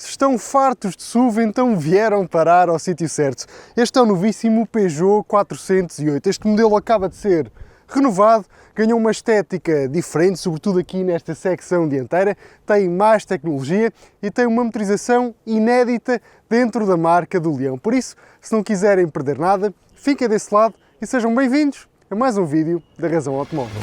Se estão fartos de SUV, então vieram parar ao sítio certo. Este é o novíssimo Peugeot 408. Este modelo acaba de ser renovado, ganhou uma estética diferente, sobretudo aqui nesta secção dianteira, tem mais tecnologia e tem uma motorização inédita dentro da marca do Leão. Por isso, se não quiserem perder nada, fiquem desse lado e sejam bem-vindos a mais um vídeo da Razão Automóvel.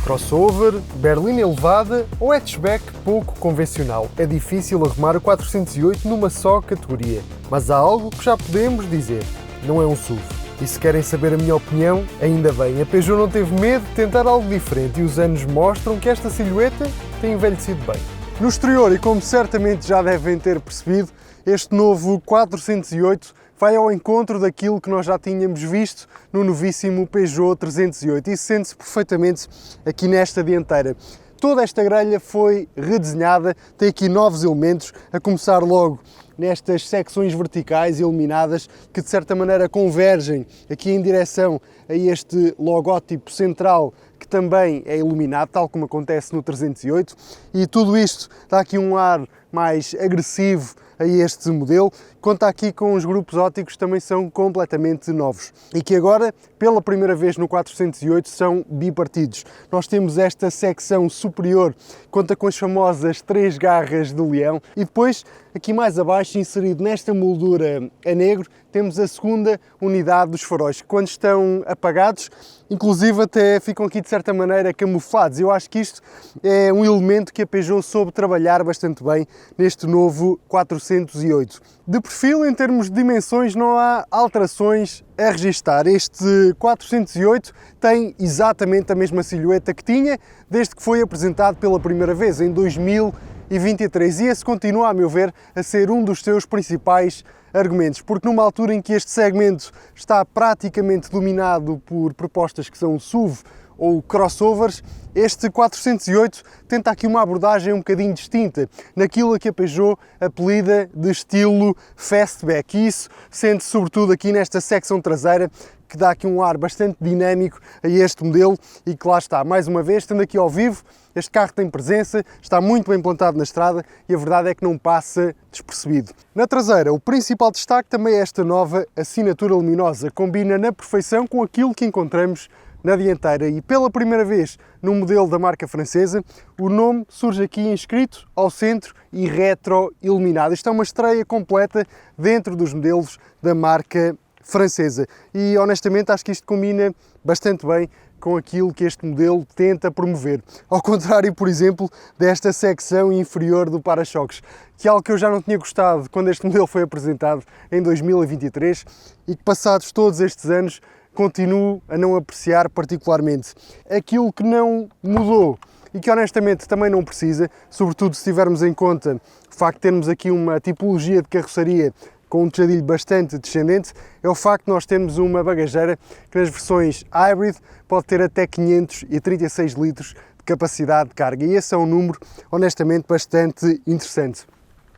Crossover, berlina elevada ou hatchback pouco convencional. É difícil arrumar o 408 numa só categoria, mas há algo que já podemos dizer, não é um SUV. E se querem saber a minha opinião, ainda bem, a Peugeot não teve medo de tentar algo diferente e os anos mostram que esta silhueta tem envelhecido bem. No exterior, e como certamente já devem ter percebido, este novo 408 vai ao encontro daquilo que nós já tínhamos visto no novíssimo Peugeot 308 e sente-se perfeitamente aqui nesta dianteira. Toda esta grelha foi redesenhada, tem aqui novos elementos, a começar logo nestas secções verticais iluminadas que de certa maneira convergem aqui em direção a este logótipo central que também é iluminado, tal como acontece no 308, e tudo isto dá aqui um ar mais agressivo a este modelo. Conta aqui com os grupos ópticos que também são completamente novos e que agora, pela primeira vez no 408, são bipartidos. Nós temos esta secção superior, conta com as famosas 3 garras do leão e depois, aqui mais abaixo, inserido nesta moldura a negro, temos a segunda unidade dos faróis, que quando estão apagados, inclusive até ficam aqui de certa maneira camuflados. Eu acho que isto é um elemento que a Peugeot soube trabalhar bastante bem neste novo 408. De perfil, em termos de dimensões, não há alterações a registar. Este 408 tem exatamente a mesma silhueta que tinha desde que foi apresentado pela primeira vez, em 2023. E esse continua, a meu ver, a ser um dos seus principais argumentos, porque numa altura em que este segmento está praticamente dominado por propostas que são SUV ou crossovers, este 408 tenta aqui uma abordagem um bocadinho distinta, naquilo a que a Peugeot apelida de estilo fastback. E isso sente-se sobretudo aqui nesta secção traseira, que dá aqui um ar bastante dinâmico a este modelo e que lá está, mais uma vez, estando aqui ao vivo, este carro tem presença, está muito bem plantado na estrada e a verdade é que não passa despercebido. Na traseira, o principal destaque também é esta nova assinatura luminosa, combina na perfeição com aquilo que encontramos na dianteira e pela primeira vez no modelo da marca francesa, o nome surge aqui inscrito ao centro e retro-iluminado. Isto é uma estreia completa dentro dos modelos da marca francesa e honestamente acho que isto combina bastante bem com aquilo que este modelo tenta promover. Ao contrário, por exemplo, desta secção inferior do para-choques, que é algo que eu já não tinha gostado quando este modelo foi apresentado em 2023 e que passados todos estes anos continuo a não apreciar particularmente. Aquilo que não mudou e que honestamente também não precisa, sobretudo se tivermos em conta o facto de termos aqui uma tipologia de carroceria com um tejadilho bastante descendente, é o facto de nós termos uma bagageira que nas versões hybrid pode ter até 536 litros de capacidade de carga e esse é um número honestamente bastante interessante.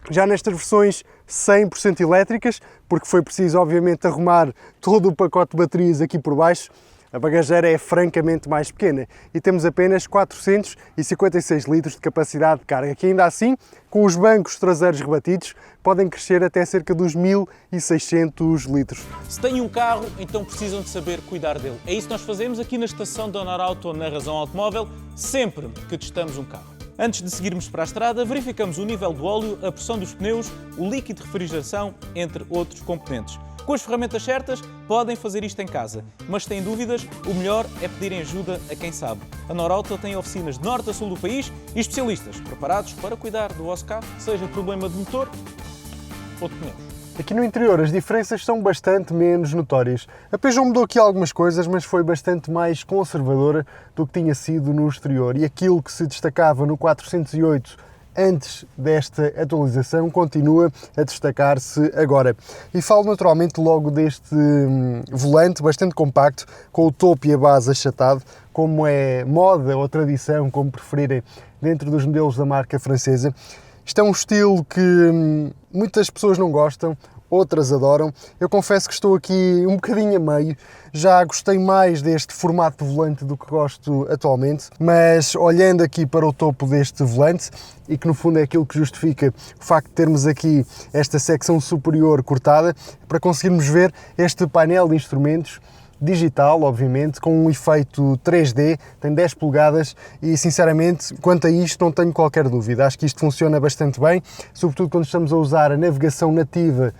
Já nestas versões 100% elétricas, porque foi preciso obviamente arrumar todo o pacote de baterias aqui por baixo, a bagageira é francamente mais pequena e temos apenas 456 litros de capacidade de carga, que ainda assim, com os bancos traseiros rebatidos, podem crescer até cerca dos 1600 litros. Se têm um carro, então precisam de saber cuidar dele. É isso que nós fazemos aqui na estação da Norauto na Razão Automóvel, sempre que testamos um carro. Antes de seguirmos para a estrada, verificamos o nível do óleo, a pressão dos pneus, o líquido de refrigeração, entre outros componentes. Com as ferramentas certas, podem fazer isto em casa, mas se têm dúvidas, o melhor é pedirem ajuda a quem sabe. A Norauto tem oficinas de norte a sul do país e especialistas preparados para cuidar do vosso carro, seja problema de motor ou de pneus. Aqui no interior as diferenças são bastante menos notórias. A Peugeot mudou aqui algumas coisas, mas foi bastante mais conservadora do que tinha sido no exterior. E aquilo que se destacava no 408 antes desta atualização continua a destacar-se agora. E falo naturalmente logo deste volante bastante compacto, com o topo e a base achatado, como é moda ou tradição, como preferirem, dentro dos modelos da marca francesa. Isto é um estilo que muitas pessoas não gostam, outras adoram. Eu confesso que estou aqui um bocadinho a meio, já gostei mais deste formato de volante do que gosto atualmente, mas olhando aqui para o topo deste volante, e que no fundo é aquilo que justifica o facto de termos aqui esta secção superior cortada, para conseguirmos ver este painel de instrumentos digital, obviamente, com um efeito 3D, tem 10 polegadas e, sinceramente, quanto a isto não tenho qualquer dúvida. Acho que isto funciona bastante bem, sobretudo quando estamos a usar a navegação nativa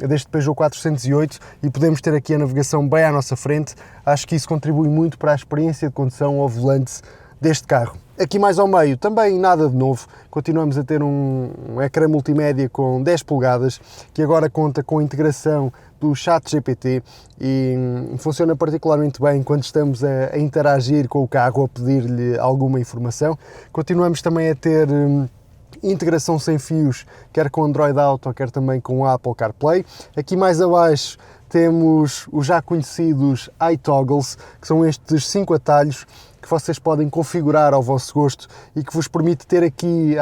deste Peugeot 408 e podemos ter aqui a navegação bem à nossa frente. Acho que isso contribui muito para a experiência de condução ao volante deste carro. Aqui mais ao meio, também nada de novo, continuamos a ter um ecrã multimédia com 10 polegadas, que agora conta com a integração do ChatGPT e funciona particularmente bem quando estamos a interagir com o carro ou a pedir-lhe alguma informação. Continuamos também a ter integração sem fios, quer com Android Auto, quer também com o Apple CarPlay. Aqui mais abaixo temos os já conhecidos iToggles, que são estes 5 atalhos que vocês podem configurar ao vosso gosto e que vos permite ter aqui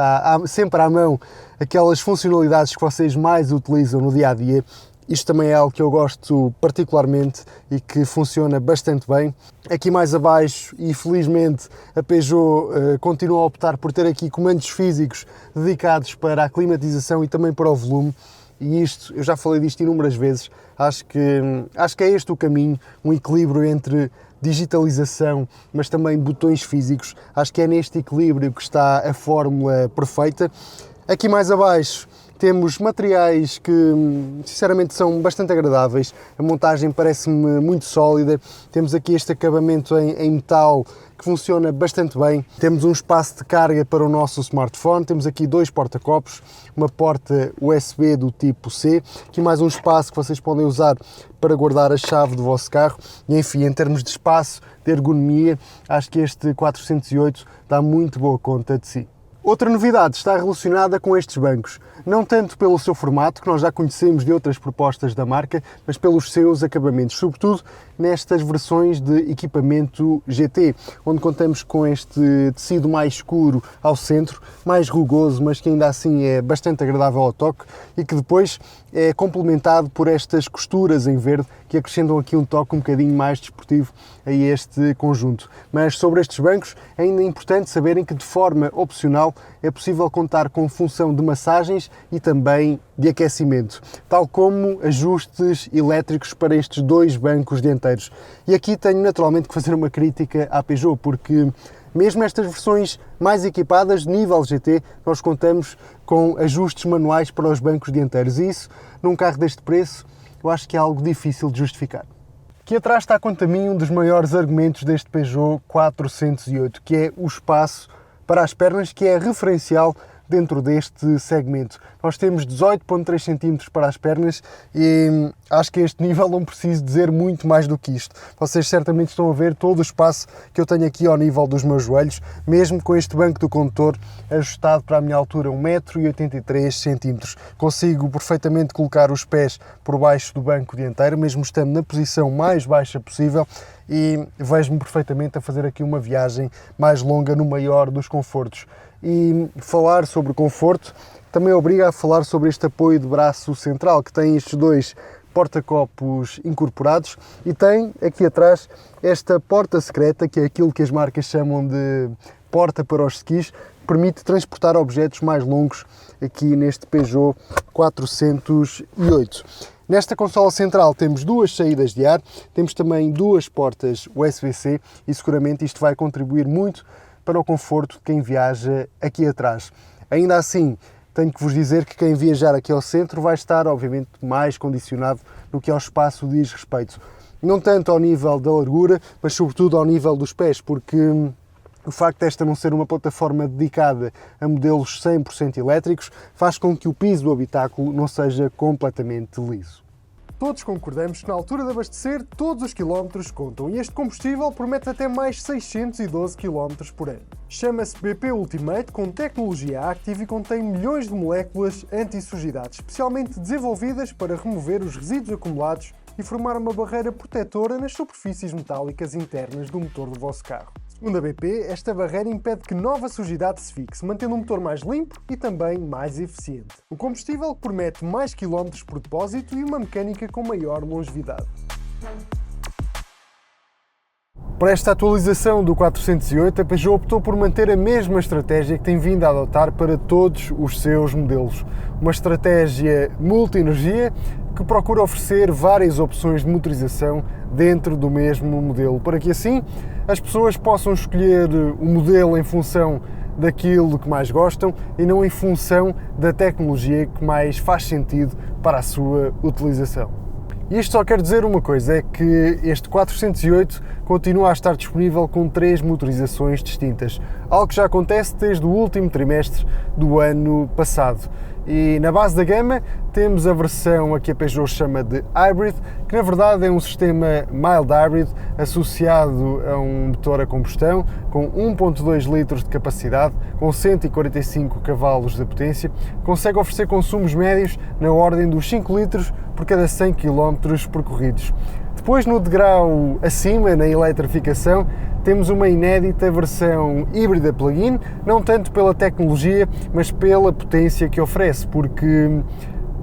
sempre à mão aquelas funcionalidades que vocês mais utilizam no dia a dia. Isto também é algo que eu gosto particularmente e que funciona bastante bem. Aqui mais abaixo, e felizmente a Peugeot continua a optar por ter aqui comandos físicos dedicados para a climatização e também para o volume. E isto, eu já falei disto inúmeras vezes, acho que é este o caminho, um equilíbrio entre digitalização, mas também botões físicos. Acho que é neste equilíbrio que está a fórmula perfeita. Aqui mais abaixo temos materiais que sinceramente são bastante agradáveis, a montagem parece-me muito sólida, temos aqui este acabamento em metal que funciona bastante bem, temos um espaço de carga para o nosso smartphone, temos aqui 2 porta-copos, uma porta USB do tipo C, aqui mais um espaço que vocês podem usar para guardar a chave do vosso carro e enfim, em termos de espaço, de ergonomia, acho que este 408 dá muito boa conta de si. Outra novidade está relacionada com estes bancos, não tanto pelo seu formato, que nós já conhecemos de outras propostas da marca, mas pelos seus acabamentos, sobretudo nestas versões de equipamento GT, onde contamos com este tecido mais escuro ao centro, mais rugoso, mas que ainda assim é bastante agradável ao toque e que depois é complementado por estas costuras em verde que acrescentam aqui um toque um bocadinho mais desportivo a este conjunto. Mas sobre estes bancos é ainda importante saberem que de forma opcional é possível contar com função de massagens e também de aquecimento, tal como ajustes elétricos para estes 2 bancos dianteiros. E aqui tenho naturalmente que fazer uma crítica à Peugeot, porque mesmo estas versões mais equipadas de nível GT, nós contamos com ajustes manuais para os bancos dianteiros e isso, num carro deste preço, eu acho que é algo difícil de justificar. Aqui atrás está quanto a mim um dos maiores argumentos deste Peugeot 408, que é o espaço para as pernas, que é referencial dentro deste segmento. Nós temos 18,3 cm para as pernas e acho que a este nível não preciso dizer muito mais do que isto. Vocês certamente estão a ver todo o espaço que eu tenho aqui ao nível dos meus joelhos, mesmo com este banco do condutor ajustado para a minha altura 1,83 cm. Consigo perfeitamente colocar os pés por baixo do banco dianteiro, mesmo estando na posição mais baixa possível, e vejo-me perfeitamente a fazer aqui uma viagem mais longa no maior dos confortos. E falar sobre conforto também obriga a falar sobre este apoio de braço central, que tem estes 2 porta-copos incorporados e tem aqui atrás esta porta secreta, que é aquilo que as marcas chamam de porta para os skis, que permite transportar objetos mais longos aqui neste Peugeot 408. Nesta consola central temos 2 saídas de ar, temos também 2 portas USB-C e seguramente isto vai contribuir muito para o conforto de quem viaja aqui atrás. Ainda assim, tenho que vos dizer que quem viajar aqui ao centro vai estar, obviamente, mais condicionado no que ao espaço diz respeito. Não tanto ao nível da largura, mas sobretudo ao nível dos pés, porque o facto desta não ser uma plataforma dedicada a modelos 100% elétricos faz com que o piso do habitáculo não seja completamente liso. Todos concordamos que na altura de abastecer, todos os quilómetros contam e este combustível promete até mais 612 km por ano. Chama-se BP Ultimate, com tecnologia Active e contém milhões de moléculas anti-sujidade, especialmente desenvolvidas para remover os resíduos acumulados e formar uma barreira protetora nas superfícies metálicas internas do motor do vosso carro. Segundo a BP, esta barreira impede que nova sujidade se fixe, mantendo um motor mais limpo e também mais eficiente. O combustível promete mais quilómetros por depósito e uma mecânica com maior longevidade. Para esta atualização do 408, a Peugeot optou por manter a mesma estratégia que tem vindo a adotar para todos os seus modelos. Uma estratégia multi-energia que procura oferecer várias opções de motorização dentro do mesmo modelo, para que assim as pessoas possam escolher o modelo em função daquilo que mais gostam e não em função da tecnologia que mais faz sentido para a sua utilização. E isto só quer dizer uma coisa, é que este 408 continua a estar disponível com 3 motorizações distintas, algo que já acontece desde o último trimestre do ano passado. E na base da gama temos a versão a que a Peugeot chama de Hybrid, que na verdade é um sistema mild hybrid associado a um motor a combustão com 1.2 litros de capacidade, com 145 cavalos de potência, consegue oferecer consumos médios na ordem dos 5 litros por cada 100 km percorridos. Depois, no degrau acima, na eletrificação, temos uma inédita versão híbrida plug-in, não tanto pela tecnologia, mas pela potência que oferece, porque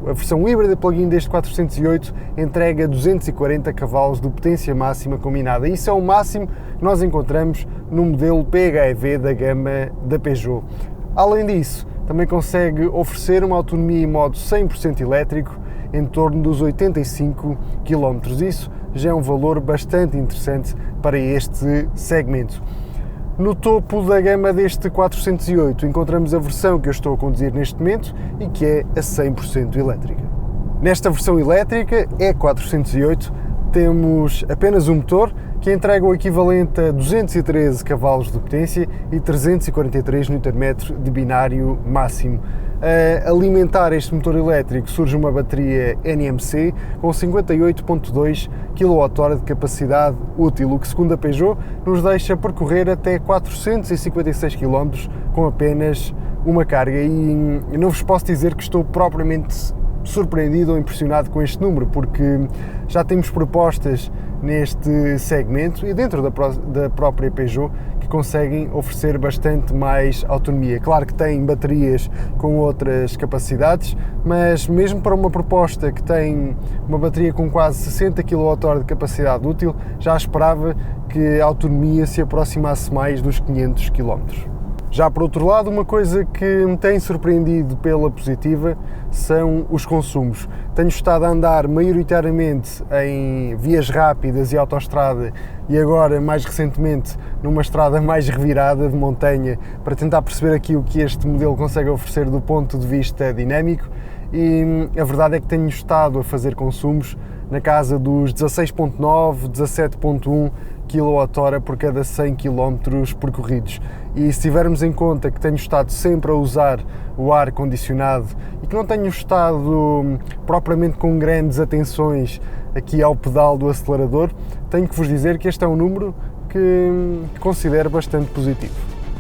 a versão híbrida plug-in deste 408 entrega 240 cavalos de potência máxima combinada. Isso é o máximo que nós encontramos no modelo PHEV da gama da Peugeot. Além disso, também consegue oferecer uma autonomia em modo 100% elétrico em torno dos 85 km. Isso já é um valor bastante interessante para este segmento. No topo da gama deste 408 encontramos a versão que eu estou a conduzir neste momento e que é a 100% elétrica. Nesta versão elétrica, E408, temos apenas um motor que entrega o equivalente a 213 cavalos de potência e 343 Nm de binário máximo. A alimentar este motor elétrico surge uma bateria NMC com 58.2 kWh de capacidade útil, o que, segundo a Peugeot, nos deixa percorrer até 456 km com apenas uma carga. E não vos posso dizer que estou propriamente surpreendido ou impressionado com este número, porque já temos propostas neste segmento e dentro da própria Peugeot que conseguem oferecer bastante mais autonomia. Claro que têm baterias com outras capacidades, mas mesmo para uma proposta que tem uma bateria com quase 60 kWh de capacidade útil, já esperava que a autonomia se aproximasse mais dos 500 km. Já por outro lado, uma coisa que me tem surpreendido pela positiva são os consumos. Tenho estado a andar maioritariamente em vias rápidas e autoestrada e agora, mais recentemente, numa estrada mais revirada de montanha para tentar perceber aqui o que este modelo consegue oferecer do ponto de vista dinâmico, e a verdade é que tenho estado a fazer consumos na casa dos 16.9, 17.1 kWh por cada 100 km percorridos. E se tivermos em conta que tenho estado sempre a usar o ar condicionado e que não tenho estado propriamente com grandes atenções aqui ao pedal do acelerador, tenho que vos dizer que este é um número que considero bastante positivo.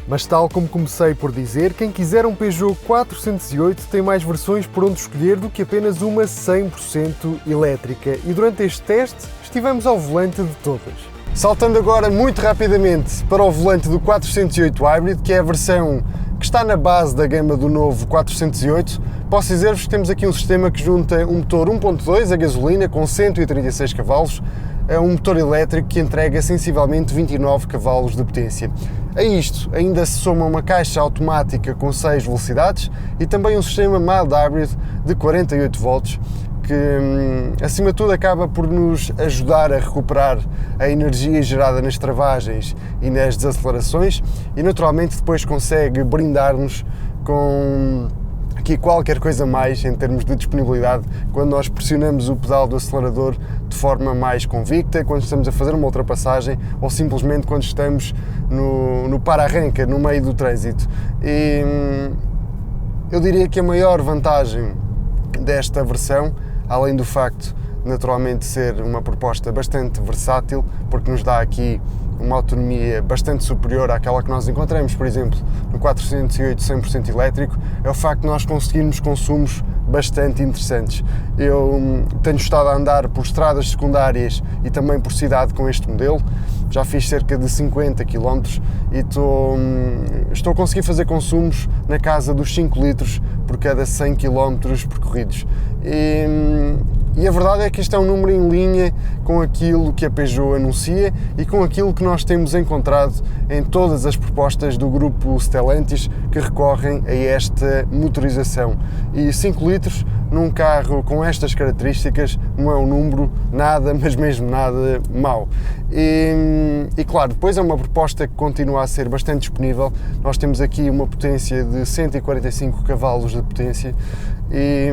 Mas tal como comecei por dizer, quem quiser um Peugeot 408 tem mais versões por onde escolher do que apenas uma 100% elétrica, e durante este teste estivemos ao volante de todas. Saltando agora muito rapidamente para o volante do 408 Hybrid, que é a versão que está na base da gama do novo 408, posso dizer-vos que temos aqui um sistema que junta um motor 1.2 a gasolina com 136 cavalos a um motor elétrico que entrega sensivelmente 29 cavalos de potência. A isto ainda se soma uma caixa automática com 6 velocidades e também um sistema mild hybrid de 48 volts, que acima de tudo acaba por nos ajudar a recuperar a energia gerada nas travagens e nas desacelerações, e naturalmente depois consegue brindar-nos com aqui qualquer coisa mais em termos de disponibilidade quando nós pressionamos o pedal do acelerador de forma mais convicta, quando estamos a fazer uma ultrapassagem ou simplesmente quando estamos no para-arranca, no meio do trânsito. E eu diria que a maior vantagem desta versão, além do facto naturalmente ser uma proposta bastante versátil, porque nos dá aqui uma autonomia bastante superior àquela que nós encontramos, por exemplo, no 408 100% elétrico, é o facto de nós conseguirmos consumos bastante interessantes. Eu tenho estado a andar por estradas secundárias e também por cidade com este modelo, já fiz cerca de 50 km e estou a conseguir fazer consumos na casa dos 5 litros por cada 100 km percorridos. E a verdade é que este é um número em linha com aquilo que a Peugeot anuncia e com aquilo que nós temos encontrado em todas as propostas do grupo Stellantis que recorrem a esta motorização. E 5 litros num carro com estas características não é um número nada, mas mesmo nada mau. E claro, depois é uma proposta que continua a ser bastante disponível. Nós temos aqui uma potência de 145 cavalos de potência e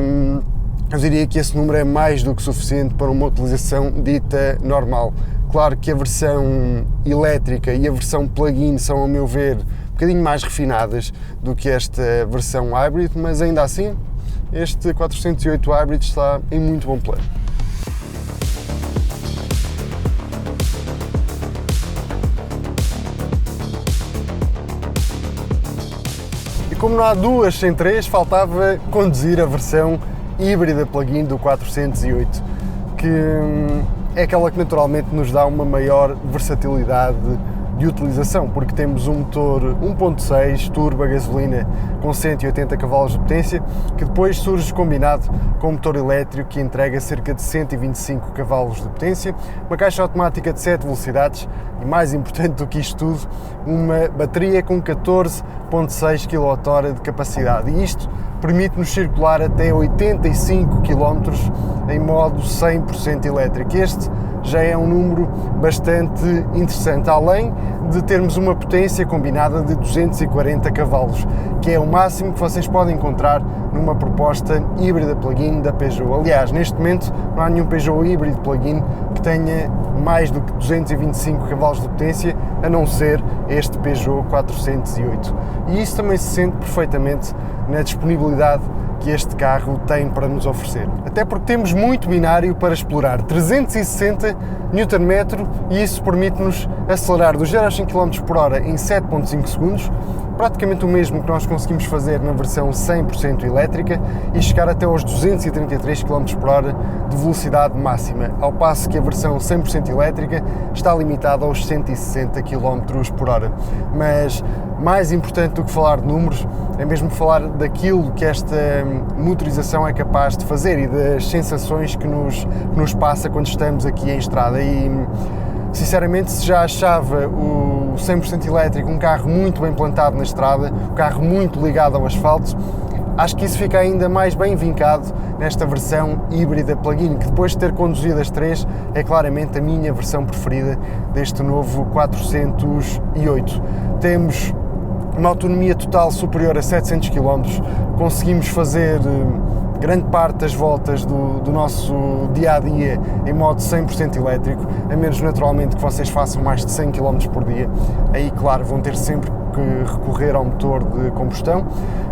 eu diria que esse número é mais do que suficiente para uma utilização dita normal. Claro que a versão elétrica e a versão plug-in são, a meu ver, um bocadinho mais refinadas do que esta versão hybrid, mas ainda assim, este 408 Hybrid está em muito bom plano. E como não há duas sem três, faltava conduzir a versão híbrida plug-in do 408, que é aquela que naturalmente nos dá uma maior versatilidade de utilização, porque temos um motor 1.6 turbo a gasolina com 180 cavalos de potência, que depois surge combinado com um motor elétrico que entrega cerca de 125 cavalos de potência, uma caixa automática de 7 velocidades e, mais importante do que isto tudo, uma bateria com 14.6 kWh de capacidade. E isto permite-nos circular até 85 km em modo 100% elétrico. Este já é um número bastante interessante, além de termos uma potência combinada de 240 cavalos, que é o máximo que vocês podem encontrar numa proposta híbrida plug-in da Peugeot. Aliás, neste momento não há nenhum Peugeot híbrido plug-in que tenha mais do que 225 cavalos de potência, a não ser este Peugeot 408. E isso também se sente perfeitamente na disponibilidade que este carro tem para nos oferecer. Até porque temos muito binário para explorar, 360 Nm, e isso permite-nos acelerar do 0 a 5 km por hora em 7.5 segundos, praticamente o mesmo que nós conseguimos fazer na versão 100% elétrica, e chegar até aos 233 km por hora de velocidade máxima, ao passo que a versão 100% elétrica está limitada aos 160 km por hora. Mas mais importante do que falar de números é mesmo falar daquilo que esta motorização é capaz de fazer e das sensações que nos passa quando estamos aqui em estrada. E sinceramente, se já achava o 100% elétrico um carro muito bem plantado na estrada, um carro muito ligado ao asfalto, acho que isso fica ainda mais bem vincado nesta versão híbrida plug-in, que depois de ter conduzido as três, é claramente a minha versão preferida deste novo 408. Temos uma autonomia total superior a 700 km, conseguimos fazer grande parte das voltas do nosso dia-a-dia em modo 100% elétrico, a menos naturalmente que vocês façam mais de 100 km por dia. Aí, claro, vão ter sempre que recorrer ao motor de combustão,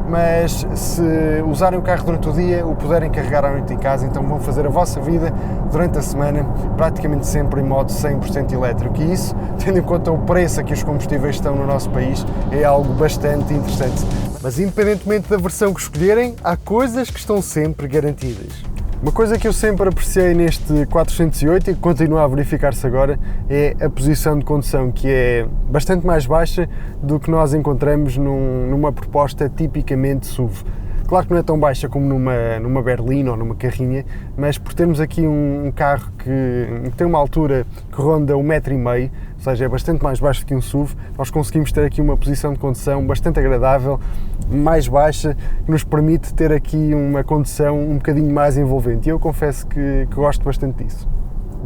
mas se usarem o carro durante o dia, o puderem carregar à noite em casa, então vão fazer a vossa vida durante a semana praticamente sempre em modo 100% elétrico. E isso, tendo em conta o preço a que os combustíveis estão no nosso país, é algo bastante interessante. Mas independentemente da versão que escolherem, há coisas que estão sempre garantidas. Uma coisa que eu sempre apreciei neste 408 e que continua a verificar-se agora é a posição de condução, que é bastante mais baixa do que nós encontramos numa proposta tipicamente SUV. Claro que não é tão baixa como numa berlina ou numa carrinha, mas por termos aqui um carro que tem uma altura que ronda 1,5 m, ou seja, é bastante mais baixo que um SUV, nós conseguimos ter aqui uma posição de condução bastante agradável, mais baixa, que nos permite ter aqui uma condução um bocadinho mais envolvente, e eu confesso que gosto bastante disso.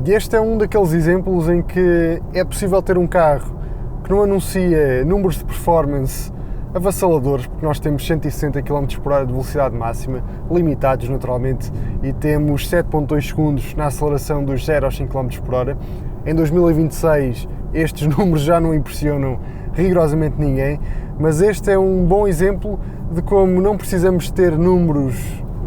E este é um daqueles exemplos em que é possível ter um carro que não anuncia números de performance avassaladores, porque nós temos 160 km por hora de velocidade máxima, limitados naturalmente, e temos 7.2 segundos na aceleração dos 0 aos 5 km por hora. Em 2026 estes números já não impressionam rigorosamente ninguém, mas este é um bom exemplo de como não precisamos ter números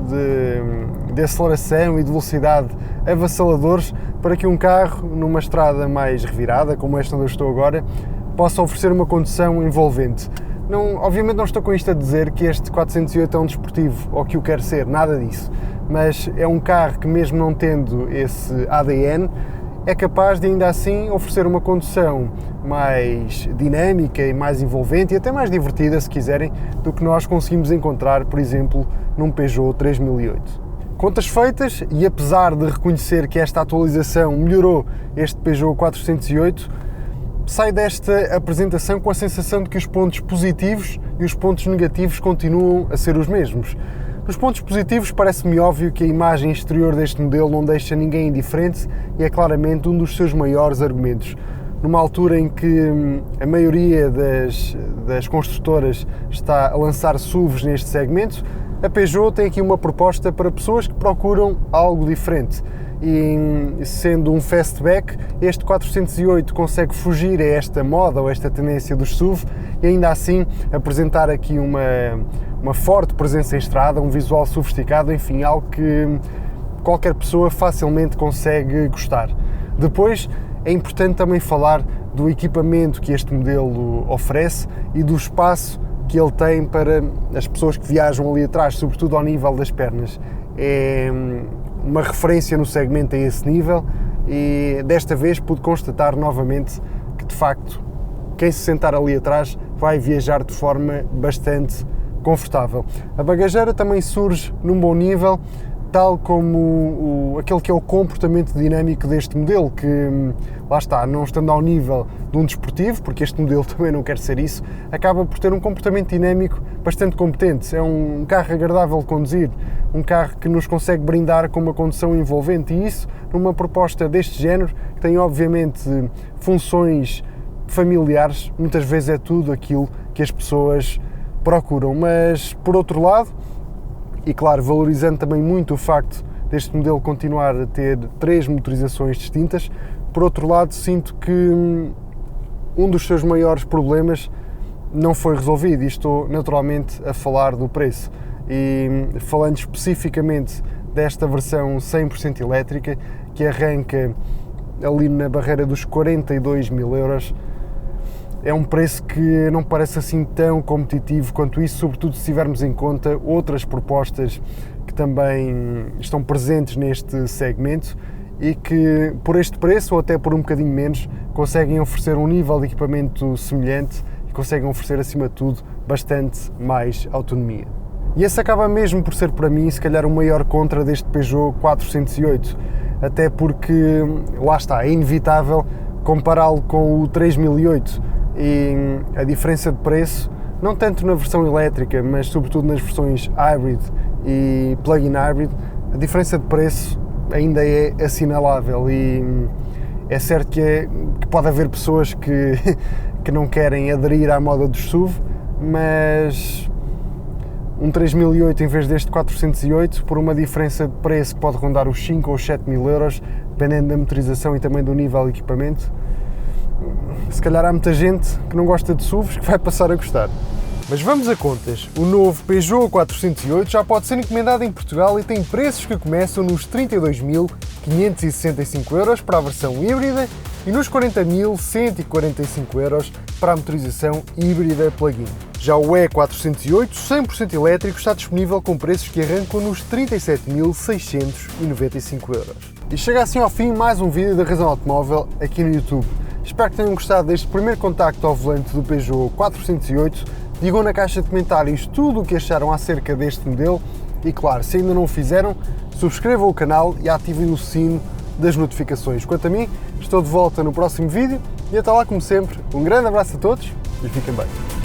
de aceleração e de velocidade avassaladores para que um carro, numa estrada mais revirada, como esta onde eu estou agora, possa oferecer uma condução envolvente. Obviamente não estou com isto a dizer que este 408 é um desportivo ou que o quer ser, nada disso, mas é um carro que, mesmo não tendo esse ADN, é capaz de ainda assim oferecer uma condução mais dinâmica e mais envolvente e até mais divertida, se quiserem, do que nós conseguimos encontrar, por exemplo, num Peugeot 3008. Contas feitas, e apesar de reconhecer que esta atualização melhorou este Peugeot 408, sai desta apresentação com a sensação de que os pontos positivos e os pontos negativos continuam a ser os mesmos. Nos pontos positivos, parece-me óbvio que a imagem exterior deste modelo não deixa ninguém indiferente e é claramente um dos seus maiores argumentos. Numa altura em que a maioria das construtoras está a lançar SUVs neste segmento, a Peugeot tem aqui uma proposta para pessoas que procuram algo diferente. E sendo um fastback, este 408 consegue fugir a esta moda ou esta tendência dos SUV e ainda assim apresentar aqui uma forte presença em estrada, um visual sofisticado, enfim, algo que qualquer pessoa facilmente consegue gostar. Depois é importante também falar do equipamento que este modelo oferece e do espaço que ele tem para as pessoas que viajam ali atrás, sobretudo ao nível das pernas. É uma referência no segmento a esse nível e desta vez pude constatar novamente que, de facto, quem se sentar ali atrás vai viajar de forma bastante confortável. A bagageira também surge num bom nível, tal como aquele que é o comportamento dinâmico deste modelo, que, lá está, não estando ao nível de um desportivo, porque este modelo também não quer ser isso, acaba por ter um comportamento dinâmico bastante competente. É um carro agradável de conduzir, um carro que nos consegue brindar com uma condução envolvente, e isso numa proposta deste género, que tem obviamente funções familiares, muitas vezes é tudo aquilo que as pessoas procuram. Mas, por outro lado, e claro, valorizando também muito o facto deste modelo continuar a ter 3 motorizações distintas, por outro lado, sinto que um dos seus maiores problemas não foi resolvido, e estou naturalmente a falar do preço. E falando especificamente desta versão 100% elétrica, que arranca ali na barreira dos 42.000 euros, é um preço que não parece assim tão competitivo quanto isso, sobretudo se tivermos em conta outras propostas que também estão presentes neste segmento e que, por este preço ou até por um bocadinho menos, conseguem oferecer um nível de equipamento semelhante e conseguem oferecer, acima de tudo, bastante mais autonomia. E esse acaba mesmo por ser, para mim, se calhar o maior contra deste Peugeot 408, até porque, lá está, é inevitável compará-lo com o 3008 e a diferença de preço, não tanto na versão elétrica, mas sobretudo nas versões hybrid e plug-in hybrid, a diferença de preço ainda é assinalável. E é certo que pode haver pessoas que não querem aderir à moda dos SUV, mas um 3008 em vez deste 408, por uma diferença de preço que pode rondar os 5 ou 7.000 euros, dependendo da motorização e também do nível de equipamento, se calhar há muita gente que não gosta de SUVs que vai passar a gostar. Mas vamos a contas. O novo Peugeot 408 já pode ser encomendado em Portugal e tem preços que começam nos 32.565 euros para a versão híbrida e nos 40.145 euros para a motorização híbrida plug-in. Já o E408 100% elétrico está disponível com preços que arrancam nos 37.695 euros. E chega assim ao fim mais um vídeo da Razão Automóvel aqui no YouTube. Espero que tenham gostado deste primeiro contacto ao volante do Peugeot 408. Digam na caixa de comentários tudo o que acharam acerca deste modelo e, claro, se ainda não o fizeram, subscrevam o canal e ativem o sino das notificações. Quanto a mim, estou de volta no próximo vídeo e até lá, como sempre, um grande abraço a todos e fiquem bem.